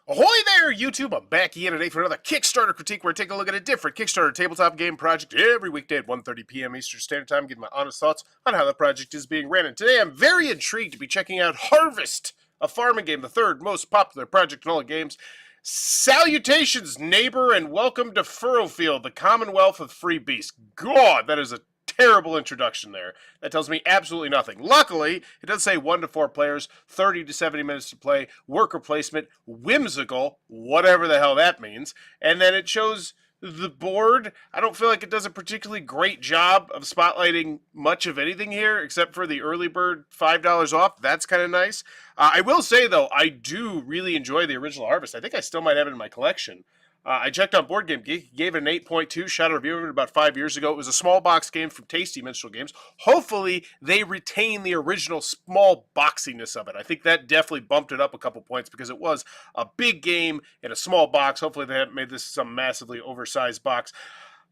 Ahoy there, YouTube! I'm back again today for another Kickstarter critique where I take a look at a different Kickstarter tabletop game project every weekday at 1:30 p.m. Eastern Standard Time, giving my honest thoughts on how the project is being ran. And today I'm very intrigued to be checking out Harvest, a farming game, the third most popular project in all the games. Salutations, neighbor, and welcome to Furroughfield, the Commonwealth of Free Beasts. God, that is a terrible introduction there. That tells me absolutely nothing. Luckily, it does say 1 to 4 players, 30 to 70 minutes to play, worker placement, whimsical, whatever the hell that means. And then it shows the board. I don't feel like it does a particularly great job of spotlighting much of anything here, except for the early bird $5 off. That's kind of nice. I will say, though, I do really enjoy the original Harvest. I think I still might have it in my collection. I checked on Board Game Geek, gave it an 8.2, shot a review of it about 5 years ago. It was a small box game from Tasty Minstrel Games. Hopefully, they retain the original small boxiness of it. I think that definitely bumped it up a couple points because it was a big game in a small box. Hopefully, they haven't made this some massively oversized box.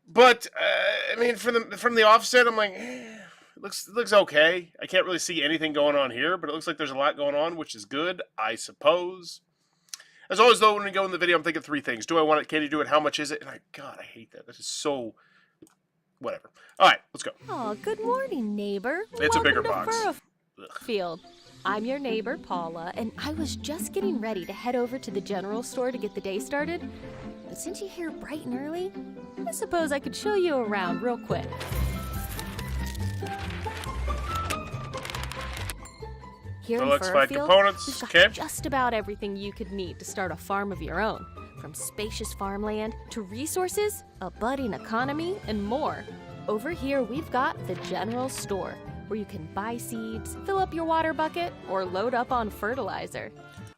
But, I mean, from the offset, I'm like, it looks okay. I can't really see anything going on here, but it looks like there's a lot going on, which is good, I suppose. As always, though, when we go in the video, I'm thinking 3 things. Do I want it? Can you do it? How much is it? And God, I hate that. That is so... whatever. All right, let's go. Oh, good morning, neighbor. It's Welcome a bigger to box. Furroughfield. I'm your neighbor, Paula, and I was just getting ready to head over to the general store to get the day started. But since you're here bright and early, I suppose I could show you around real quick. Here in Furroughfield, we've got just about everything you could need to start a farm of your own. From spacious farmland to resources, a budding economy, and more. Over here, we've got the general store, where you can buy seeds, fill up your water bucket, or load up on fertilizer.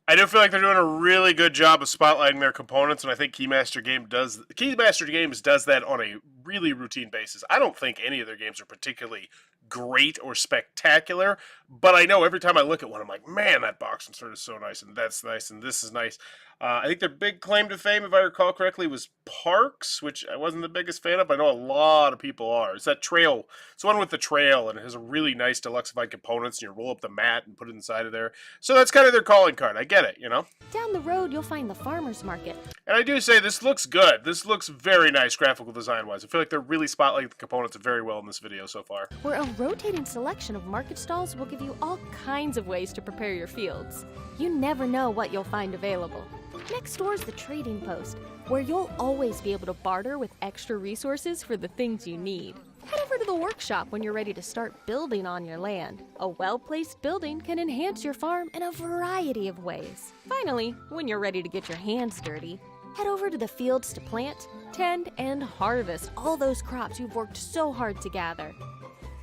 I do feel like they're doing a really good job of spotlighting their components, and I think Keymaster Games does that on a really routine basis. I don't think any of their games are particularly great or spectacular, but I know every time I look at one, I'm like, man, that box insert is so nice, and that's nice, and this is nice. I think their big claim to fame, if I recall correctly, was Parks, which I wasn't the biggest fan of. I know a lot of people are. It's that trail. It's the one with the trail, and it has a really nice deluxified components, and you roll up the mat and put it inside of there. So that's kind of their calling card. I get it, you know? Down the road, you'll find the farmer's market. And I do say this looks good. This looks very nice graphical design-wise. I feel like they're really spotlighting the components very well in this video so far. Where a rotating selection of market stalls will give you all kinds of ways to prepare your fields. You never know what you'll find available. Next door is the trading post, where you'll always be able to barter with extra resources for the things you need. Head over to the workshop when you're ready to start building on your land. A well-placed building can enhance your farm in a variety of ways. Finally, when you're ready to get your hands dirty, head over to the fields to plant, tend, and harvest all those crops you've worked so hard to gather.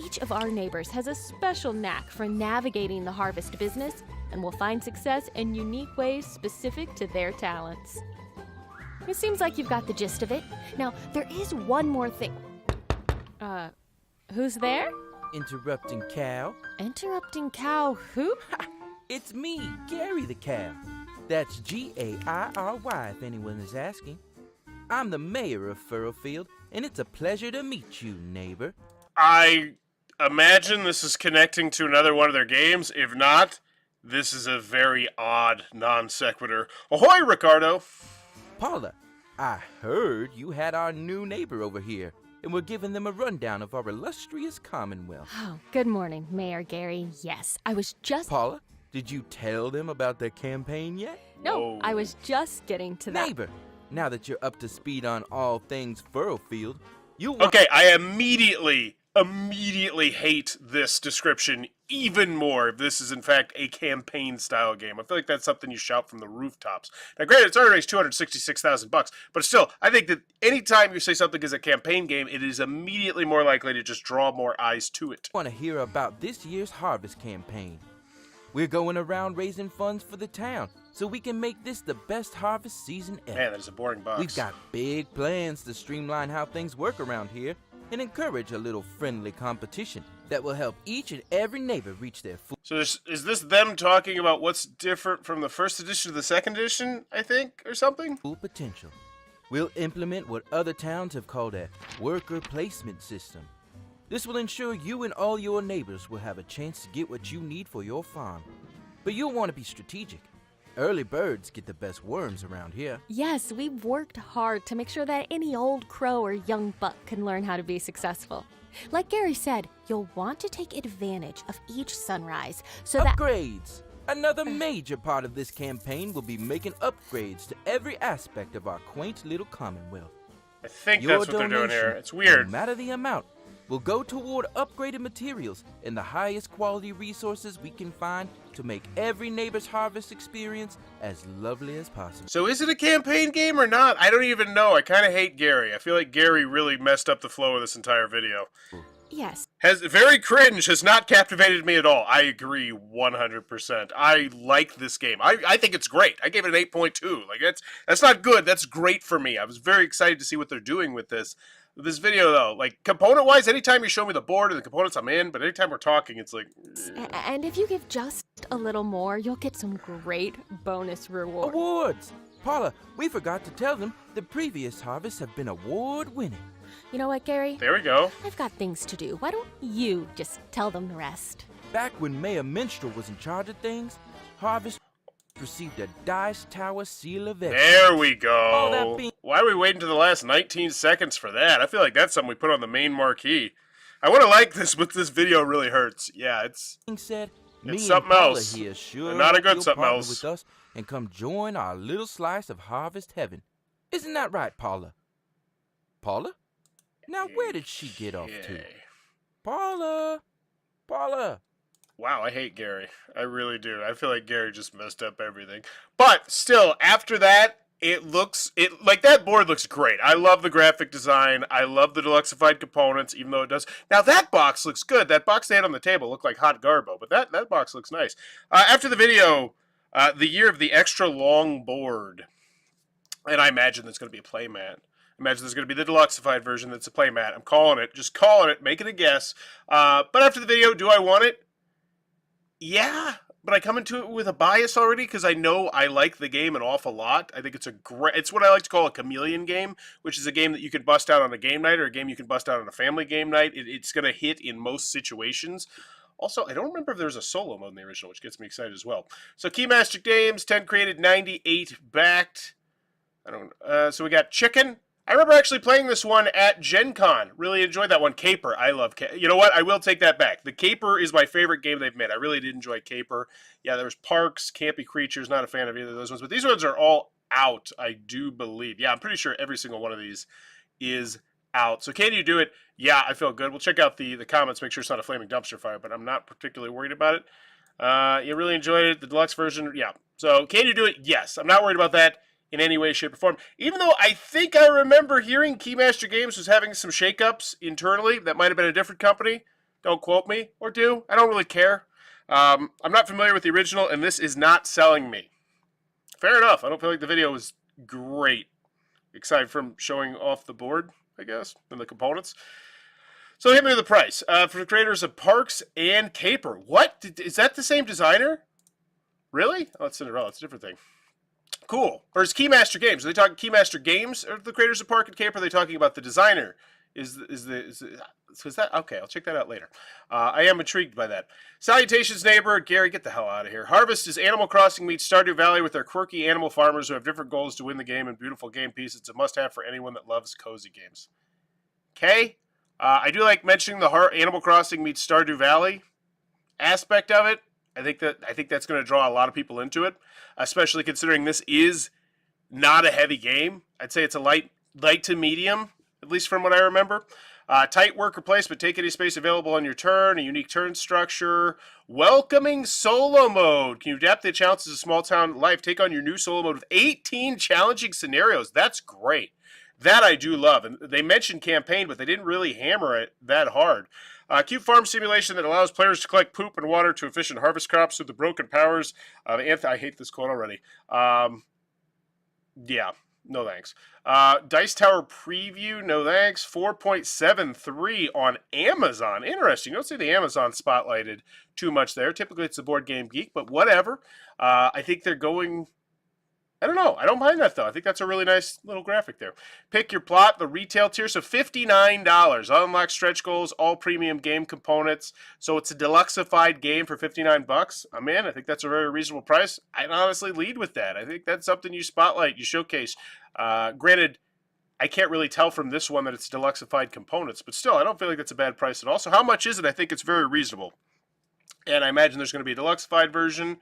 Each of our neighbors has a special knack for navigating the harvest business and will find success in unique ways specific to their talents. It seems like you've got the gist of it. Now, there is one more thing. Who's there? Interrupting cow. Interrupting cow who? It's me, Gary the cow. That's G-A-I-R-Y if anyone is asking. I'm the mayor of Furroughfield, and it's a pleasure to meet you, neighbor. I imagine this is connecting to another one of their games. If not, this is a very odd non sequitur. Ahoy, Ricardo! Paula, I heard you had our new neighbor over here, and we're giving them a rundown of our illustrious Commonwealth. Oh, good morning, Mayor Gary. Yes, I was just... Paula, did you tell them about their campaign yet? No, I was just getting to that. Neighbor, now that you're up to speed on all things Furroughfield, you want... Okay, I immediately hate this description even more if this is in fact a campaign style game. I feel like that's something you shout from the rooftops. Now granted, it's already $266,000, but still, I think that anytime you say something is a campaign game, it is immediately more likely to just draw more eyes to it. I want to hear about this year's harvest campaign. We're going around raising funds for the town so we can make this the best harvest season ever. Man, that is a boring box. We've got big plans to streamline how things work around here and encourage a little friendly competition that will help each and every neighbor reach their full... So is this them talking about what's different from the first edition to the second edition, I think, or something? Full potential. We'll implement what other towns have called a worker placement system. This will ensure you and all your neighbors will have a chance to get what you need for your farm. But you'll want to be strategic. Early birds get the best worms around here. Yes, we've worked hard to make sure that any old crow or young buck can learn how to be successful. Like Gary said, you'll want to take advantage of each sunrise so that... Upgrades! Another major part of this campaign will be making upgrades to every aspect of our quaint little Commonwealth. I think Your that's what they're doing here. donation, It's weird. no matter the amount, will go toward upgraded materials and the highest quality resources we can find to make every neighbor's harvest experience as lovely as possible. So is it a campaign game or not? I don't even know. I kind of hate Gary. I feel like Gary really messed up the flow of this entire video. Yes. Very cringe, has not captivated me at all. I agree 100%. I like this game. I think it's great. I gave it an 8.2. Like that's not good. That's great for me. I was very excited to see what they're doing with this. This video, though, like, component-wise, anytime you show me the board and the components, I'm in, but anytime we're talking, it's like... And if you give just a little more, you'll get some great bonus rewards. Awards! Paula, we forgot to tell them the previous harvests have been award-winning. You know what, Gary? There we go. I've got things to do. Why don't you just tell them the rest? Back when Mayor Minstrel was in charge of things, Harvest received a Dice Tower Seal of Excellence. There we All that go. being- Why are we waiting to the last 19 seconds for that? I feel like that's something we put on the main marquee. I would have liked this, but this video really hurts. Yeah, it's... Being said, me It's and something Paula else. here sure And not a hope good you'll something partner else. with us and come join our little slice of Harvest Heaven. Isn't that right, Paula? Paula? Now where did she get off to? Okay. Paula! Paula! Wow, I hate Gary. I really do. I feel like Gary just messed up everything. But still, after that, like that board looks great. I love the graphic design. I love the deluxified components, even though it does. Now that box looks good. That box they had on the table looked like hot garbo, but that box looks nice. After the video, the year of the extra long board, and I imagine there's going to be a playmat. Imagine there's going to be the deluxified version that's a playmat. I'm calling it. Just calling it. Making a guess. But after the video, do I want it? Yeah, but I come into it with a bias already because I know I like the game an awful lot. I think it's it's what I like to call a chameleon game, which is a game that you can bust out on a game night or a game you can bust out on a family game night. It's going to hit in most situations. Also, I don't remember if there was a solo mode in the original, which gets me excited as well. So Keymaster Games, 10 created, 98 backed. So we got Chicken. I remember actually playing this one at Gen Con. Really enjoyed that one. Caper. I love Caper. You know what? I will take that back. The Caper is my favorite game they've made. I really did enjoy Caper. Yeah, there was Parks, Campy Creatures. Not a fan of either of those ones. But these ones are all out, I do believe. Yeah, I'm pretty sure every single one of these is out. So can you do it? Yeah, I feel good. We'll check out the comments. Make sure it's not a flaming dumpster fire. But I'm not particularly worried about it. You really enjoyed it. The deluxe version. Yeah. So can you do it? Yes. I'm not worried about that in any way, shape, or form. Even though I think I remember hearing Keymaster Games was having some shakeups internally. That might have been a different company. Don't quote me, or do. I don't really care. I'm not familiar with the original, and this is not selling me. Fair enough. I don't feel like the video was great, aside from showing off the board, I guess, and the components. So hit me with the price. For the creators of Parks and Caper. What? Is that the same designer? Really? Oh, it's Cinderella. It's a different thing. Cool. Or is Keymaster Games? Are they talking Keymaster Games or the creators of Park and Caper? Are they talking about the designer? Is that okay? I'll check that out later. I am intrigued by that. Salutations, neighbor. Gary, get the hell out of here. Harvest is Animal Crossing meets Stardew Valley with their quirky animal farmers who have different goals to win the game and beautiful game piece. It's a must-have for anyone that loves cozy games. Okay. I do like mentioning the Animal Crossing meets Stardew Valley aspect of it. I think that's going to draw a lot of people into it, especially considering this is not a heavy game. I'd say it's a light to medium, at least from what I remember. Tight worker placement, take any space available on your turn, a unique turn structure, welcoming solo mode. Can you adapt the challenges of small town life? Take on your new solo mode with 18 challenging scenarios. That's great. That I do love. And they mentioned campaign, but they didn't really hammer it that hard. Cute farm simulation that allows players to collect poop and water to efficient harvest crops through the broken powers of I hate this quote already. Yeah, no thanks. Dice Tower preview, no thanks. 4.73 on Amazon. Interesting. You don't see the Amazon spotlighted too much there. Typically it's the Board Game Geek, but whatever. I think they're going I don't know. I don't mind that, though. I think that's a really nice little graphic there. Pick your plot, the retail tier, so $59. Unlock stretch goals, all premium game components. So it's a deluxeified game for $59. I'm in. I think that's a very reasonable price. I'd honestly lead with that. I think that's something you spotlight, you showcase. Granted, I can't really tell from this one that it's deluxeified components, but still, I don't feel like that's a bad price at all. So how much is it? I think it's very reasonable. And I imagine there's going to be a deluxeified version.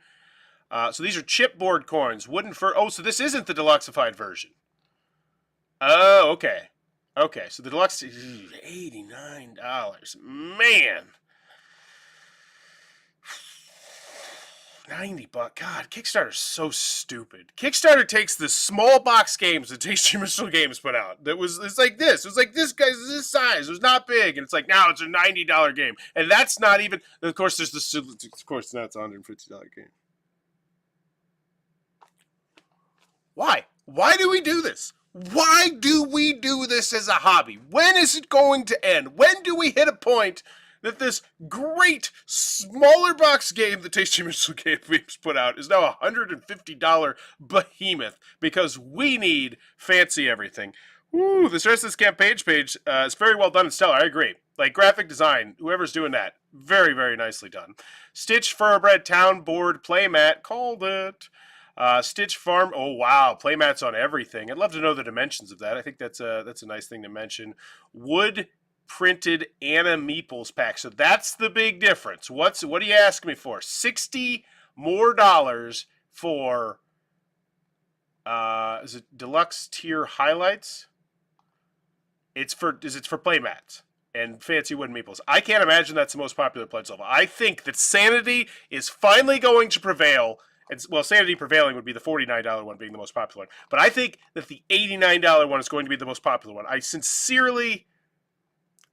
So these are chipboard coins. Wooden fur. Oh, so this isn't the deluxeified version. Oh, okay. Okay, so the deluxe is $89. Man. $90. God, Kickstarter's so stupid. Kickstarter takes the small box games that Tasty Missile Games put out. It's like this. It was like this guy's this size. It was not big, and it's like now it's a $90 game, and that's not even. Of course, there's the. Of course, now it's a $150 game. Why? Why do we do this? Why do we do this as a hobby? When is it going to end? When do we hit a point that this great smaller box game that Tasty Missile Games put out is now a $150 behemoth because we need fancy everything? Woo, the rest of this campaign page is very well done and stellar. I agree. Like graphic design, whoever's doing that, very, very nicely done. Stitch Thoroughbred Town Board Playmat, called it. Stitch Farm. Oh wow, playmats on everything. I'd love to know the dimensions of that. I think that's a nice thing to mention. Wood printed Anna Meeples pack. So that's the big difference. What do you ask me for? $60 more for is it deluxe tier highlights? It's for playmats and fancy wooden meeples. I can't imagine that's the most popular pledge level. I think that sanity is finally going to prevail. Well, sanity prevailing would be the $49 one being the most popular one. But I think that the $89 one is going to be the most popular one. I sincerely,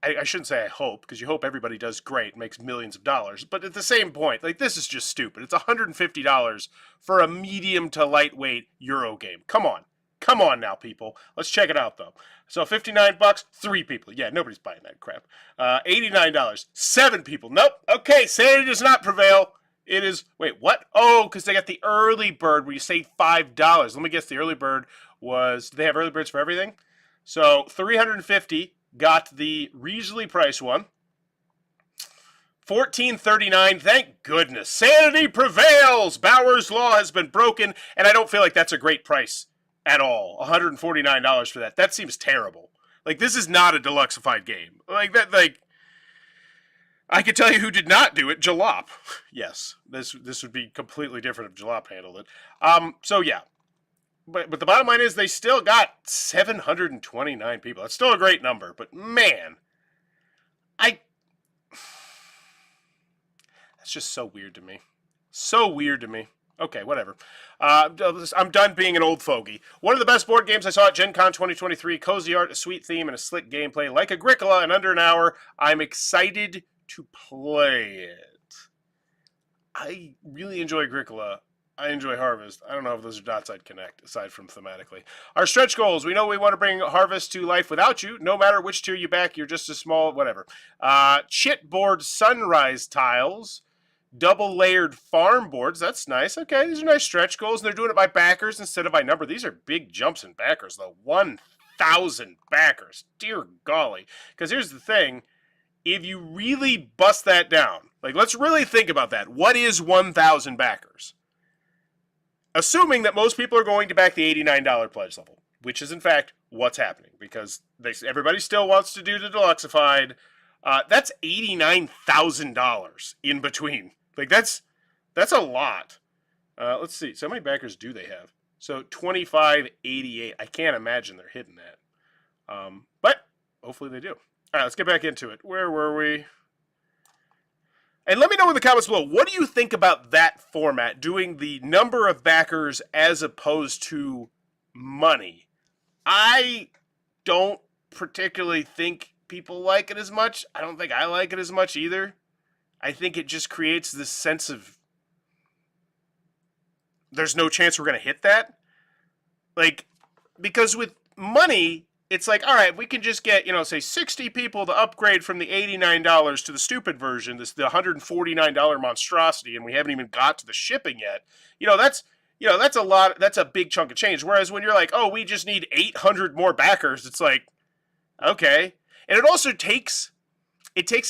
I shouldn't say I hope, because you hope everybody does great and makes millions of dollars. But at the same point, like this is just stupid. It's $150 for a medium to lightweight Euro game. Come on. Come on now, people. Let's check it out, though. So $59, 3 people. Yeah, nobody's buying that crap. $89, 7 people. Nope. Okay, sanity does not prevail. It is, wait, what? Oh, because they got the early bird where you save $5. Let me guess, the early bird was, do they have early birds for everything? So $350 got the reasonably priced one. $14.39, thank goodness. Sanity prevails! Bauer's Law has been broken, and I don't feel like that's a great price at all. $149 for that. That seems terrible. Like, this is not a deluxeified game. Like, that, like, I can tell you who did not do it, Jalop. Yes, this would be completely different if Jalop handled it. So yeah, but the bottom line is they still got 729 people. That's still a great number, but man, that's just so weird to me. So weird to me. Okay, whatever. I'm done being an old fogey. One of the best board games I saw at Gen Con 2023. Cozy art, a sweet theme, and a slick gameplay. Like Agricola in under an hour. I'm excited to play it. I really enjoy Agricola. I enjoy Harvest. I don't know if those are dots I'd connect, aside from thematically. Our stretch goals. We know we want to bring Harvest to life without you. No matter which tier you back, you're just a small, whatever. Chitboard sunrise tiles. Double-layered farm boards. That's nice. Okay, these are nice stretch goals. And they're doing it by backers instead of by number. These are big jumps in backers, though. 1,000 backers. Dear golly. Because here's the thing. If you really bust that down, like let's really think about that. What is 1,000 backers? Assuming that most people are going to back the $89 pledge level, which is in fact what's happening because everybody still wants to do the deluxeified. That's $89,000 in between. Like that's a lot. Let's see. So how many backers do they have? So 2588. I can't imagine they're hitting that. But hopefully they do. All right, let's get back into it. Where were we? And let me know in the comments below, what do you think about that format, doing the number of backers as opposed to money? I don't particularly think people like it as much. I don't think I like it as much either. I think it just creates this sense of there's no chance we're going to hit that. Like, because with money, it's like, all right, we can just get, say 60 people to upgrade from the $89 to the stupid version, the $149 monstrosity, and we haven't even got to the shipping yet. you know, that's a lot. That's a big chunk of change. Whereas when you're like, oh, we just need 800 more backers, it's like, okay. And it also takes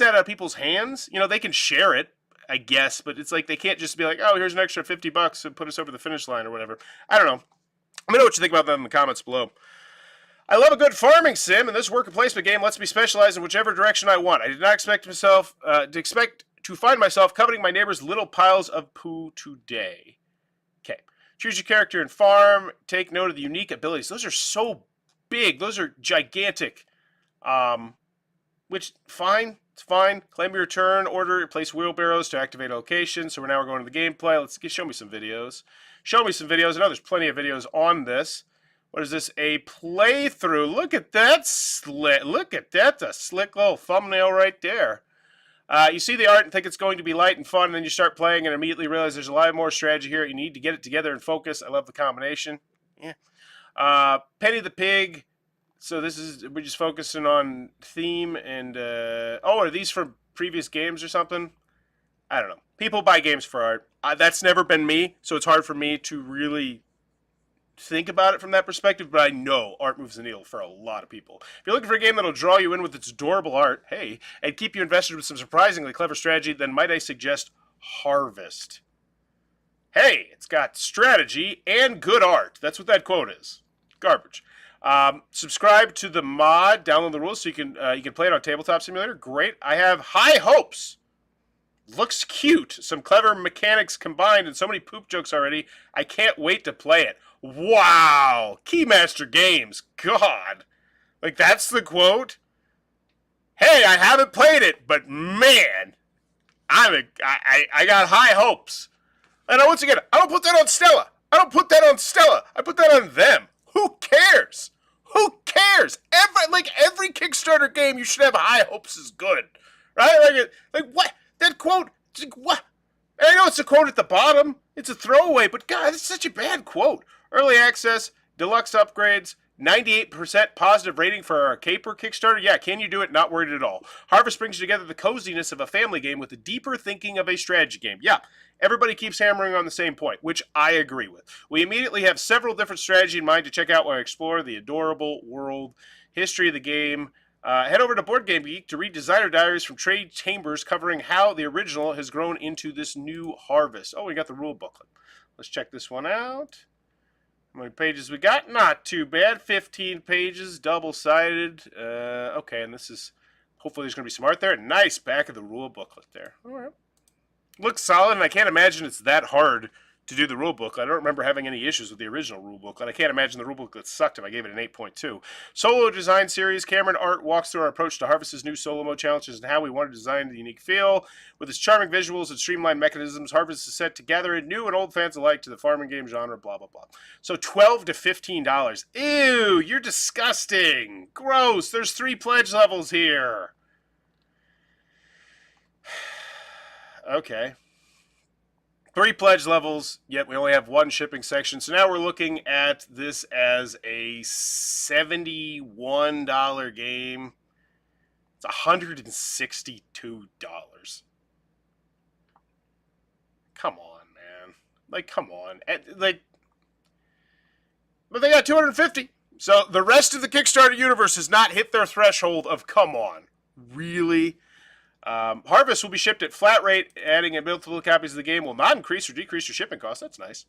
out of people's hands. You know, they can share it, I guess, but it's like they can't just be like, oh, here's an extra $50 and put us over the finish line or whatever. I don't know. Let me know what you think about that in the comments below. I love a good farming sim, and this worker placement game lets me specialize in whichever direction I want. I did not expect to find myself coveting my neighbor's little piles of poo today. Okay. Choose your character and farm. Take note of the unique abilities. Those are so big. Those are gigantic. Which, fine. It's fine. Claim your turn. Order. Place wheelbarrows to activate a location. So we're going to the gameplay. Show me some videos. Show me some videos. I know there's plenty of videos on this. What is this? A playthrough. Look at that slick. Look at that. A slick little thumbnail right there. You see the art and think it's going to be light and fun, and then you start playing and immediately realize there's a lot more strategy here. You need to get it together and focus. I love the combination. Yeah. Penny the Pig. So we're just focusing on theme and, are these from previous games or something? I don't know. People buy games for art. That's never been me, so it's hard for me to really think about it from that perspective, but I know art moves the needle for a lot of people. If you're looking for a game that'll draw you in with its adorable art, hey, and keep you invested with some surprisingly clever strategy, then might I suggest Harvest. Hey, it's got strategy and good art. That's what that quote is. Garbage. Subscribe to the mod, download the rules so you can play it on Tabletop Simulator. Great. I have high hopes. Looks cute. Some clever mechanics combined and so many poop jokes already. I can't wait to play it. Wow. Keymaster Games. God. Like, that's the quote? Hey, I haven't played it, but man, I got high hopes. And once again, I don't put that on Stella. I put that on them. Who cares? Who cares? Every Kickstarter game you should have high hopes is good. Right? Like what? That quote, what? I know it's a quote at the bottom. It's a throwaway, but God, it's such a bad quote. Early access, deluxe upgrades, 98% positive rating for our Caper Kickstarter. Yeah, can you do it? Not worried at all. Harvest brings together the coziness of a family game with the deeper thinking of a strategy game. Yeah, everybody keeps hammering on the same point, which I agree with. We immediately have several different strategies in mind to check out while I explore the adorable world, history of the game. Head over to Board Game Geek to read designer diaries from trade chambers covering how the original has grown into this new Harvest. Oh, we got the rule booklet. Let's check this one out. How many pages we got? Not too bad. 15 pages, double-sided. Okay, and this is... Hopefully there's going to be some art there. Nice back of the rule booklet there. All right. Looks solid, and I can't imagine it's that hard to do the rule booklet. I don't remember having any issues with the original rule booklet. I can't imagine the rule booklet sucked if I gave it an 8.2. Solo design series. Cameron Art walks through our approach to Harvest's new solo mode challenges and how we want to design the unique feel. With its charming visuals and streamlined mechanisms, Harvest is set to gather in new and old fans alike to the farming game genre, blah, blah, blah. So $12 to $15. Ew, you're disgusting. Gross. There's 3 pledge levels here. Okay. 3 pledge levels, yet we only have 1 shipping section. So now we're looking at this as a $71 game. It's $162. Come on, man. Like, come on. But they got 250. So the rest of the Kickstarter universe has not hit their threshold of come on. Really? Harvest will be shipped at flat rate. Adding multiple copies of the game will not increase or decrease your shipping costs. That's nice.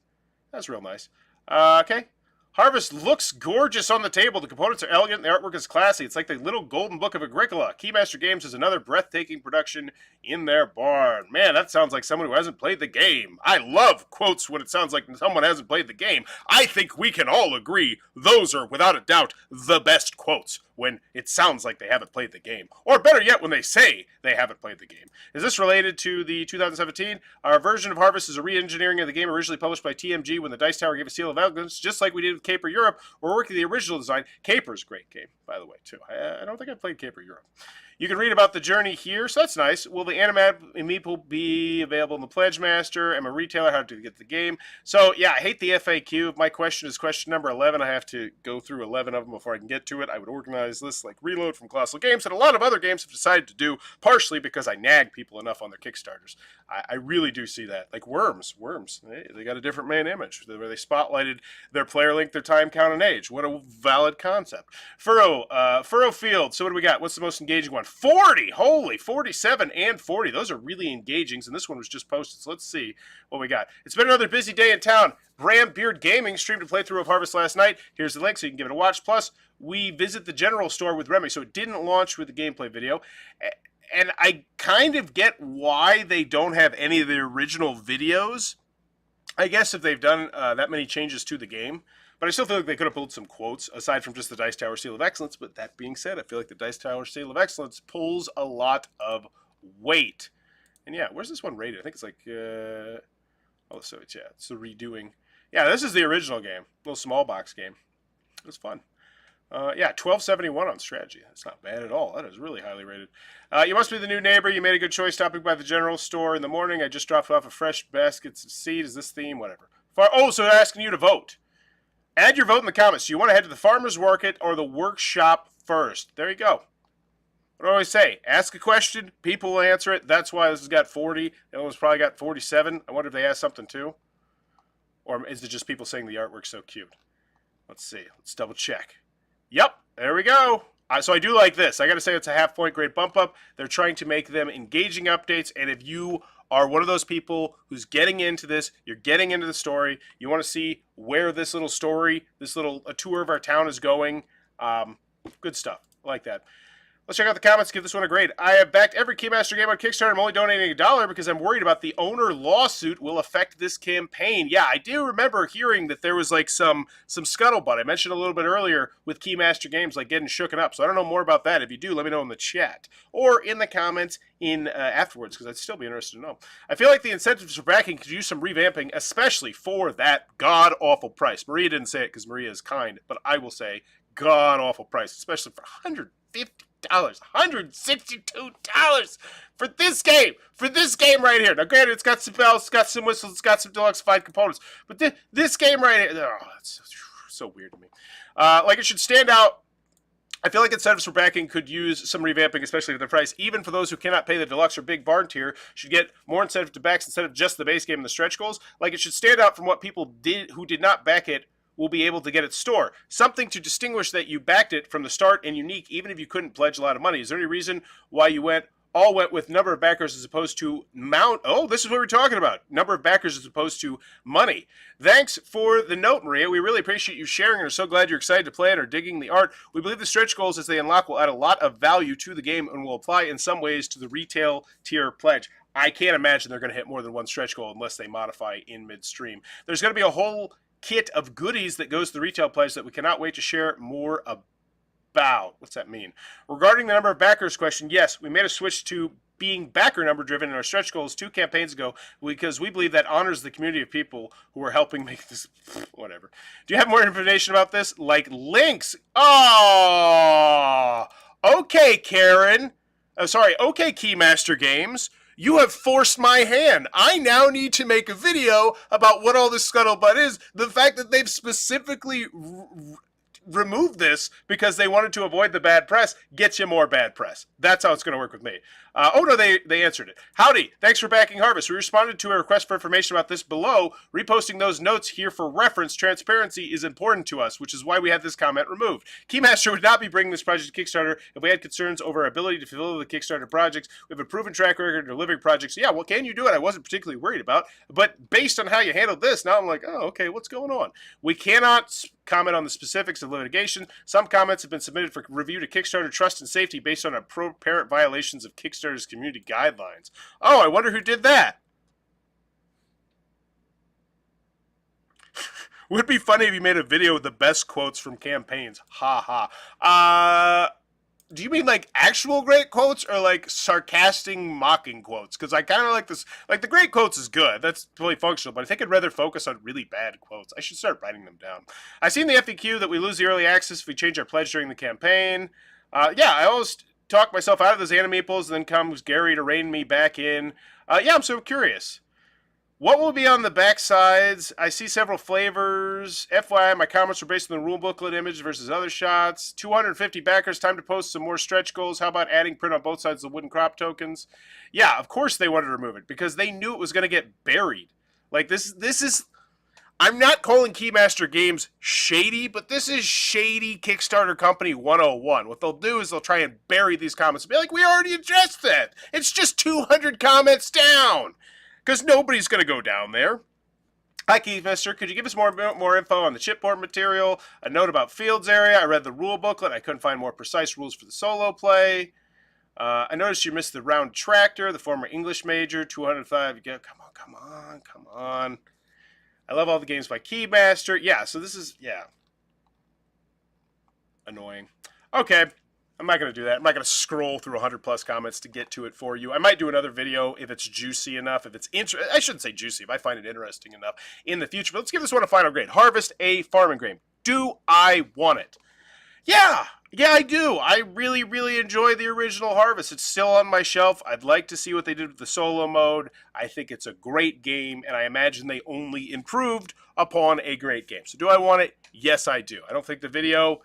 That's real nice. Okay. Harvest looks gorgeous on the table. The components are elegant. The artwork is classy. It's like the little golden book of Agricola. Keymaster Games has another breathtaking production in their barn. Man, that sounds like someone who hasn't played the game. I love quotes when it sounds like someone hasn't played the game. I think we can all agree those are, without a doubt, the best quotes when it sounds like they haven't played the game. Or better yet, when they say they haven't played the game. Is this related to the 2017? Our version of Harvest is a re-engineering of the game originally published by TMG when the Dice Tower gave a seal of elegance, just like we did with Caper Europe. We're working the original design. Caper's a great game, by the way, too. I don't think I've played Caper Europe. You can read about the journey here, so that's nice. Will the Animad be available in the Pledge Master? I'm a retailer. How to get the game? So, yeah, I hate the FAQ. If my question is question number 11, I have to go through 11 of them before I can get to it. I would organize lists like Reload from Colossal Games, and a lot of other games have decided to do, partially because I nag people enough on their Kickstarters. I really do see that. Like Worms. They got a different main image where they spotlighted their player length, their time count, and age. What a valid concept. Furroughfield. So what do we got? What's the most engaging one? 40! Holy, 47 and 40. Those are really engaging, and this one was just posted. So let's see what we got. It's been another busy day in town. Bram Beard Gaming streamed a playthrough of Harvest last night. Here's the link so you can give it a watch. Plus, we visit the general store with Remy, so it didn't launch with the gameplay video. And I kind of get why they don't have any of the original videos. I guess if they've done that many changes to the game. But I still feel like they could have pulled some quotes, aside from just the Dice Tower Seal of Excellence. But that being said, I feel like the Dice Tower Seal of Excellence pulls a lot of weight. And yeah, where's this one rated? I think it's like... oh, so it's, yeah, it's the redoing. Yeah, this is the original game. Little small box game. It was fun. Yeah, 1271 on strategy. That's not bad at all. That is really highly rated. You must be the new neighbor. You made a good choice stopping by the general store in the morning. I just dropped off a fresh baskets of seed. Is this theme? Whatever. Oh, so they're asking you to vote. Add your vote in the comments. Do you want to head to the farmer's market or the workshop first? There you go. What do I always say? Ask a question. People will answer it. That's why this has got 40. The other one's probably got 47. I wonder if they asked something too. Or is it just people saying the artwork's so cute? Let's see. Let's double check. Yep, there we go. So I do like this. I got to say it's a half-point grade bump up. They're trying to make them engaging updates, and if you are one of those people who's getting into this, you're getting into the story, you want to see where this little story, this little a tour of our town is going, good stuff. I like that. Let's check out the comments, give this one a grade. I have backed every Keymaster game on Kickstarter. I'm only donating $1 because I'm worried about the owner lawsuit will affect this campaign. Yeah, I do remember hearing that there was like some scuttlebutt. I mentioned a little bit earlier with Keymaster games like getting shooken up. So I don't know more about that. If you do, let me know in the chat or in the comments afterwards because I'd still be interested to know. I feel like the incentives for backing could use some revamping, especially for that god-awful price. Maria didn't say it because Maria is kind, but I will say god-awful price, especially for $150. $162 for this game right here. Now granted, it's got some bells, it's got some whistles, it's got some deluxified components, but this game right here, oh, that's so weird to me. Like it should stand out. I feel like incentives for backing could use some revamping, especially with the price. Even for those who cannot pay the deluxe or big barn tier, should get more incentive to backs instead of just the base game and the stretch goals. Like it should stand out from what people who did not back it will be able to get its store. Something to distinguish that you backed it from the start and unique, even if you couldn't pledge a lot of money. Is there any reason why you went with number of backers as opposed to amount? Oh, this is what we're talking about. Number of backers as opposed to money. Thanks for the note, Maria. We really appreciate you sharing and are so glad you're excited to play it or digging the art. We believe the stretch goals as they unlock will add a lot of value to the game and will apply in some ways to the retail tier pledge. I can't imagine they're going to hit more than one stretch goal unless they modify in midstream. There's going to be a whole kit of goodies that goes to the retail pledge that we cannot wait to share more about. What's that mean? Regarding the number of backers question, yes, we made a switch to being backer number driven in our stretch goals 2 campaigns ago because we believe that honors the community of people who are helping make this whatever. Do you have more information about this? Like links? Oh, okay, Karen. Okay, Keymaster Games. You have forced my hand. I now need to make a video about what all this scuttlebutt is. The fact that they've specifically removed this because they wanted to avoid the bad press gets you more bad press. That's how it's going to work with me. Oh, no, they answered it. Howdy. Thanks for backing Harvest. We responded to a request for information about this below. Reposting those notes here for reference. Transparency is important to us, which is why we had this comment removed. Keymaster would not be bringing this project to Kickstarter if we had concerns over our ability to fulfill the Kickstarter projects. We have a proven track record of delivering projects. Yeah, well, can you do it? I wasn't particularly worried about. But based on how you handled this, now I'm like, oh, okay, what's going on? We cannot comment on the specifics of litigation. Some comments have been submitted for review to Kickstarter Trust and Safety based on apparent violations of Kickstarter's community guidelines. Oh, I wonder who did that. Would be funny if you made a video with the best quotes from campaigns. Ha ha. Do you mean like actual great quotes or like sarcastic mocking quotes? Because I kind of like this. Like the great quotes is good. That's totally functional. But I think I'd rather focus on really bad quotes. I should start writing them down. I've seen the FAQ that we lose the early access if we change our pledge during the campaign. Yeah, I always talk myself out of those anime meeples and then comes Gary to rein me back in. Yeah, I'm so curious. What will be on the back sides? I see several flavors. FYI, my comments were based on the rule booklet image versus other shots. 250 backers. Time to post some more stretch goals. How about adding print on both sides of the wooden crop tokens? Yeah, of course they wanted to remove it because they knew it was going to get buried. Like this is. I'm not calling Keymaster Games shady, but this is shady Kickstarter Company 101. What they'll do is they'll try and bury these comments and be like, we already addressed that. It's just 200 comments down. Because nobody's going to go down there. Hi, Keymaster. Could you give us more info on the chipboard material? A note about Fields area. I read the rule booklet. I couldn't find more precise rules for the solo play. I noticed you missed the round tractor, the former English major, 205. Come on. I love all the games by Keymaster. Yeah, so this is, annoying. Okay. I'm not going to do that. I'm not going to scroll through 100 plus comments to get to it for you. I might do another video if it's juicy enough, if it's I shouldn't say juicy, if I find it interesting enough in the future. But let's give this one a final grade. Harvest a farming grain. Do I want it? Yeah, I do. I really, really enjoy the original Harvest. It's still on my shelf. I'd like to see what they did with the solo mode. I think it's a great game, and I imagine they only improved upon a great game. So do I want it? Yes, I do. I don't think the video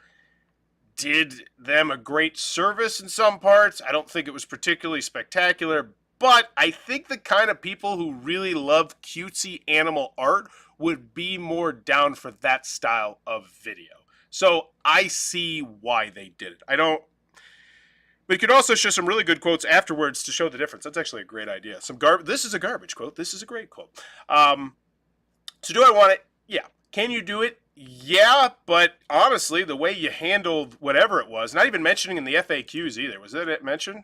did them a great service in some parts. I don't think it was particularly spectacular, but I think the kind of people who really love cutesy animal art would be more down for that style of video. So I see why they did it. I don't. But you could also show some really good quotes afterwards to show the difference. That's actually a great idea. This is a garbage quote. This is a great quote. So do I want it? Yeah. Can you do it? Yeah, but honestly, the way you handled whatever it was, not even mentioning in the FAQs either. Was that it mentioned?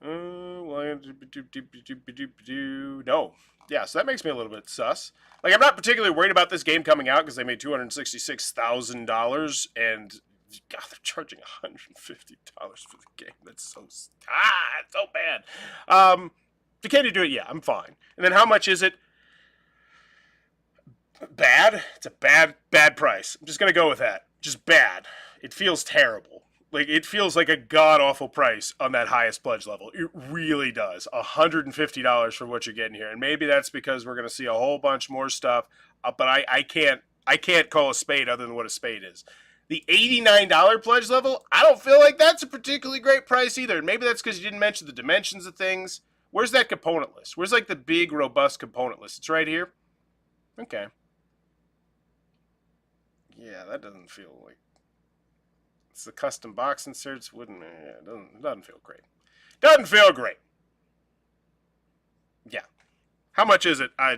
No. Yeah, so that makes me a little bit sus. Like, I'm not particularly worried about this game coming out because they made $266,000 and God, they're charging $150 for the game. That's so bad. So can you do it? Yeah, I'm fine. And then how much is it? Bad? It's a bad price. I'm just going to go with that. Just bad. It feels terrible. Like, it feels like a god-awful price on that highest pledge level. It really does. $150 for what you're getting here. And maybe that's because we're going to see a whole bunch more stuff. But I can't call a spade other than what a spade is. The $89 pledge level, I don't feel like that's a particularly great price either. And maybe that's because you didn't mention the dimensions of things. Where's that component list? Where's, like, the big, robust component list? It's right here? Okay. Yeah, that doesn't feel like... It's the custom box inserts. It doesn't feel great. Doesn't feel great. Yeah. How much is it? I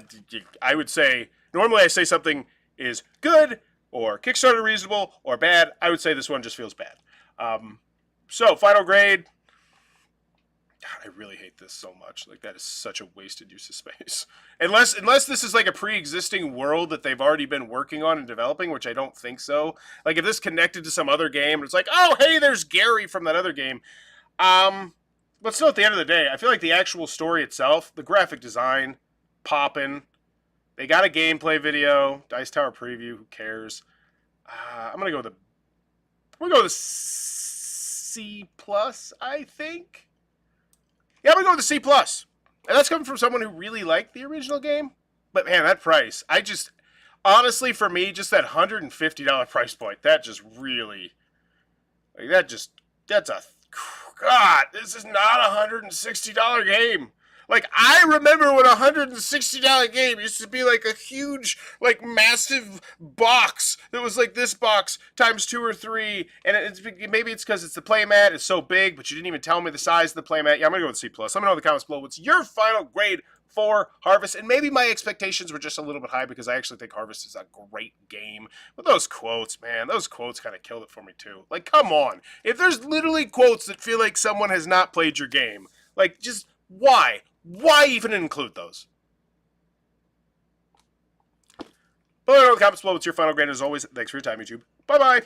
would say, normally I say something is good or Kickstarter reasonable or bad. I would say this one just feels bad. So, final grade. God, I really hate this so much. Like, that is such a wasted use of space. Unless this is like a pre-existing world that they've already been working on and developing, which I don't think so. Like, if this connected to some other game, and it's like, oh, hey, there's Gary from that other game. But still, at the end of the day, I feel like the actual story itself, the graphic design, poppin'. They got a gameplay video, Dice Tower preview, who cares? I'm going to go with a C+, I think. Yeah, I'm going to go with a C+. And that's coming from someone who really liked the original game. But man, that price, honestly, for me, just that $150 price point, that just really, like, that's God, this is not a $160 game. Like, I remember when a $160 game used to be like a huge, like, massive box that was like this box times 2 or 3. And maybe it's because it's the playmat, it's so big, but you didn't even tell me the size of the playmat. Yeah, I'm going to go with C+. Let me know in the comments below what's your final grade for Harvest. And maybe my expectations were just a little bit high because I actually think Harvest is a great game. But those quotes, man, those quotes kind of killed it for me too. Like, come on. If there's literally quotes that feel like someone has not played your game, like, just why? Why even include those? But in the comments below, what's your final grade? As always, thanks for your time, YouTube. Bye-bye.